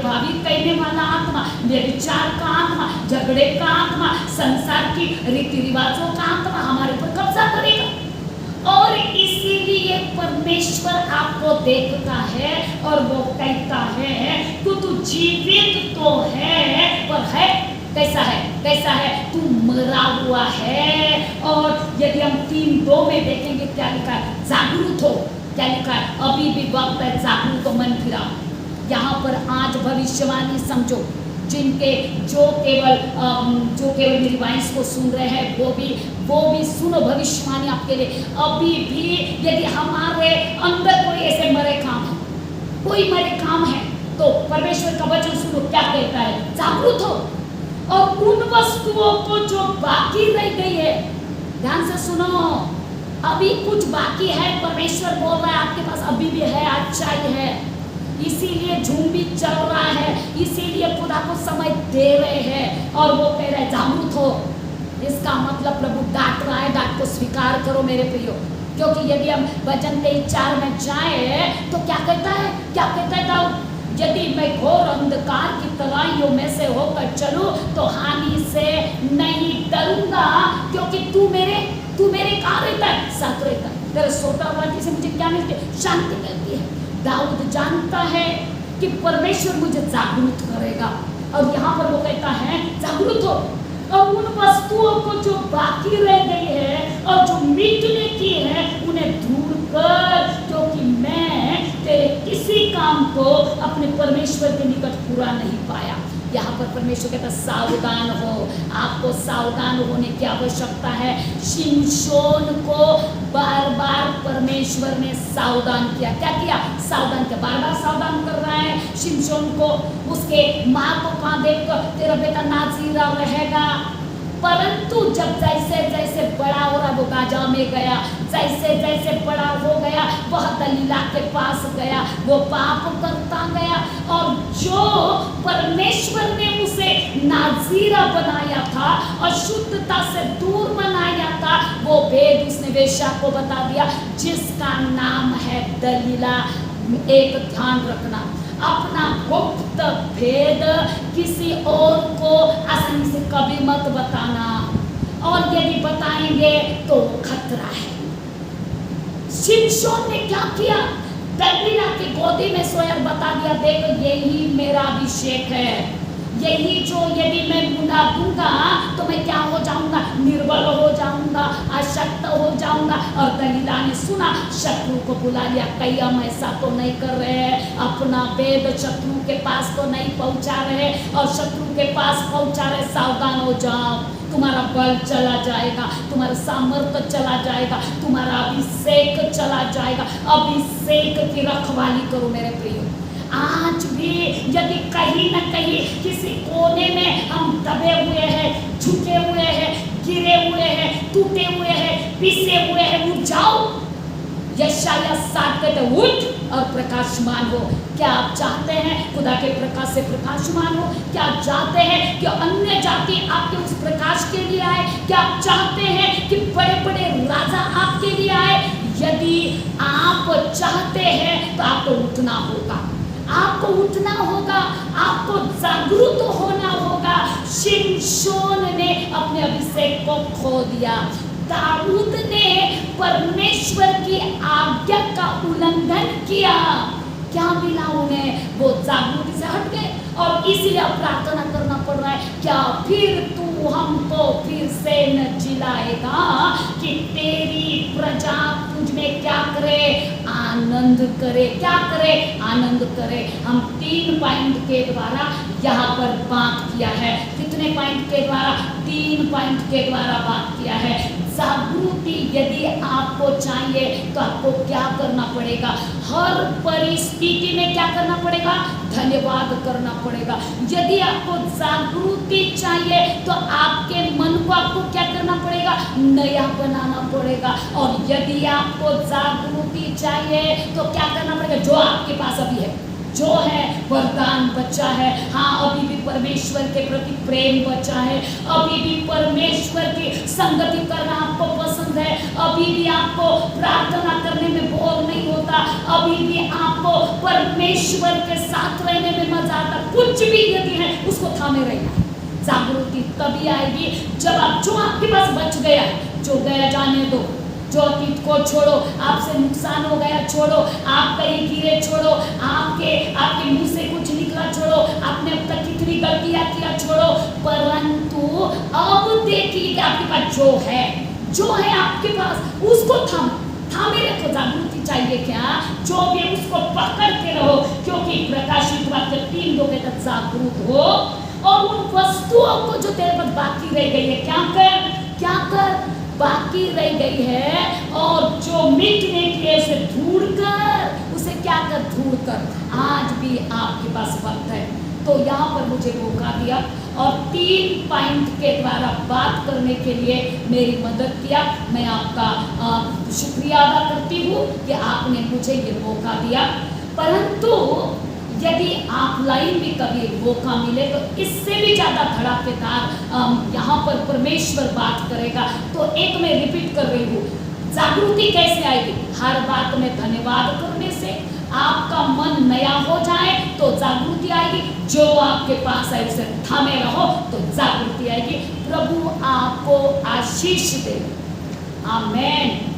भावी कहने वाला आत्मा, व्यभिचार का आत्मा, झगड़े का आत्मा, संसार की रीति रिवाजों का आत्मा हमारे ऊपर कब्जा करेगा। और इसीलिए परमेश्वर आपको देखता है और वो कहता है तू जीवित तो है पर है कैसा है, कैसा है, तू मरा हुआ है। और यदि हम 3:2 में देखेंगे क्या लिखा है, जागरूक हो, क्या लिखा है, अभी भी वक्त है, जागरूक हो, मन फिराओ। यहाँ पर आज भविष्यवाणी समझो, जिनके जो केवल मेरी वॉइस को सुन रहे हैं वो भी सुनो भविष्यवाणी आपके लिए। अभी भी यदि हमारे अंदर कोई ऐसे मरे काम है, कोई मरे काम है, तो परमेश्वर का वचन सुनो क्या कहता है, जागरूक हो और उन वस्तुओं को जो बाकी रह गई है, ध्यान से सुनो, अभी कुछ बाकी है, परमेश्वर बोल रहा है आपके पास अभी भी है, अच्छाई है, इसीलिए झूम भी चल रहा है, इसीलिए खुदा को समय दे रहे हैं और वो कह रहे हैं जागरूक हो। इसका मतलब प्रभु डांट रहा है, डांट को स्वीकार करो मेरे प्रियो, क्योंकि यदि हम वचन 23:4 में जाए तो क्या कहता है, क्या कहता है दाऊद, यदि मैं घोर अंधकार की तराइयों में से होकर चलूं तो हानि से नहीं डरूंगा, क्योंकि तू मेरे कहाँ रहता है, साथ रहता है, तेरे सोतावादी से मुझे क्या मिलती है, शांति मिलती है। दाऊद जानता है कि परमेश्वर मुझे जागरूक करेगा और यहाँ पर वो कहता है जागरूक हो और उन वस्तुओं को जो बाकी रह गई है और जो मिटने की है उन्हें दूर कर, क्योंकि मैं तेरे किसी काम को अपने परमेश्वर के निकट पूरा नहीं पाया। यहाँ पर परमेश्वर कहता सावधान हो, आपको सावधान होने की आवश्यकता है। शिमशोन को बार बार परमेश्वर ने सावधान किया, क्या किया, सावधान किया, बार बार सावधान कर रहा है शिमशोन को। उसके माँ को कहाँ देखकर तेरा बेटा नाज़ीरा रहेगा, परंतु जब जैसे जैसे बड़ा हो रहा वो गाजा में गया, जैसे जैसे बड़ा हो गया वह दलीला के पास गया, वो पाप करता गया और जो परमेश्वर ने उसे नाज़ीरा बनाया था, अशुद्धता से दूर बनाया था, वो भेद उसने वेश्या को बता दिया जिसका नाम है दलीला। एक ध्यान रखना, अपना गुप्त भेद किसी और को आसानी से कभी मत बताना, और यदि बताएंगे तो खतरा है। शिमशोन ने क्या किया, दलीला की गोदी में सोया बता दिया देख यही मेरा अभिषेक है, यही जो यदि मैं बुला दूंगा तो मैं क्या हो जाऊंगा, निर्बल हो जाऊंगा, अशक्त हो जाऊंगा। और दलीला ने सुना, शत्रु को बुला लिया, कहीं हम ऐसा तो नहीं कर रहे हैं, अपना वेद शत्रु के पास तो नहीं पहुंचा रहे, और शत्रु के पास पहुंचा रहे, सावधान हो जाओ, तुम्हारा बल चला जाएगा, तुम्हारा सामर्थ्य चला जाएगा, तुम्हारा अभिषेक चला जाएगा। अभिषेक की रखवाली करो मेरे प्रियो। आज भी यदि कहीं न कहीं किसी कोने में हम दबे हुए हैं, झुके हुए हैं, गिरे हुए हैं, टूटे हुए हैं, पिसे हुए हैं, उठ जाओ। यशायाह 7 कहते उठ और प्रकाशमान हो। क्या आप चाहते हैं खुदा के प्रकाश से प्रकाशमान हो? क्या आप चाहते हैं कि अन्य जाति आपके उस प्रकाश के लिए आए? क्या आप चाहते हैं कि बड़े बड़े राजा आपके लिए आए? यदि आप चाहते हैं तो आपको उठना होगा, आपको उठना होगा, आपको जागरूक होना होगा। शिमशोन ने अपने अभिषेक को खो दिया, दाऊद ने परमेश्वर की आज्ञा का उल्लंघन किया, क्या मिला उन्हें, वो जागरूकता से हट गए और इसीलिए प्रार्थना करना पड़ रहा है, क्या फिर तू हमको फिर से न जिलाएगा कि तेरी प्रजा तुझ में क्या करे, आनंद करे, क्या करे, आनंद करे। हम 3 पॉइंट के द्वारा यहाँ पर बात किया है, कितने पॉइंट के द्वारा, 3 पॉइंट के द्वारा बात किया है। जागृति यदि आपको चाहिए तो आपको क्या करना पड़ेगा, हर परिस्थिति में क्या करना पड़ेगा, धन्यवाद करना पड़ेगा। यदि आपको जागृति चाहिए तो आपके मन को आपको क्या करना पड़ेगा, नया बनाना पड़ेगा। और यदि आपको जागृति चाहिए तो क्या करना पड़ेगा, जो आपके पास अभी है, जो है वरदान बचा है, हाँ अभी भी परमेश्वर के प्रति प्रेम बचा है, अभी भी परमेश्वर की संगति करना आपको पसंद है, अभी भी आपको प्रार्थना करने में बोर नहीं होता, अभी भी आपको परमेश्वर के साथ रहने में मजा आता, कुछ भी यदि है उसको थामे रहना। जागृति तभी आएगी जब आप जो आपके पास बच गया है, जो गया जाने दो, जो अतीत को छोड़ो, आपसे नुकसान हो गया छोड़ो, आप कहीं गिरे छोड़ो, आपके मुंह से कुछ निकला छोड़ो, आपने अब तक कितनी गलतियां किया छोड़ो, परंतु अब देखिए कि आपके पास जो है आपके पास उसको थामे रखो। जागृति चाहिए क्या? जो भी उसको पकड़ के रहो, क्योंकि प्रकाशित वाक्य 3:2 के तक जागरूक हो और उन वस्तुओं को जो तेरे पास बाकी रह गई है क्या कर बाकी रह गई है, और जो मिटने के उसे ढूंढ कर आज भी आपके पास वक्त है। तो यहाँ पर मुझे मौका दिया और 3 पॉइंट के द्वारा बात करने के लिए मेरी मदद किया। मैं आपका शुक्रिया अदा करती हूँ कि आपने मुझे ये मौका दिया। परंतु यदि ऑफलाइन भी कभी मौका मिले तो इससे भी ज़्यादा धड़ाकेदार यहाँ पर परमेश्वर बात करेगा। तो एक मैं रिपीट कर रही हूँ, जागृति कैसे आएगी? हर बात में धन्यवाद करने से आपका मन नया हो जाए तो जागृति आएगी। जो आपके पास है उसे थामे रहो तो जागृति आएगी। प्रभु आपको आशीष दे। आमेन।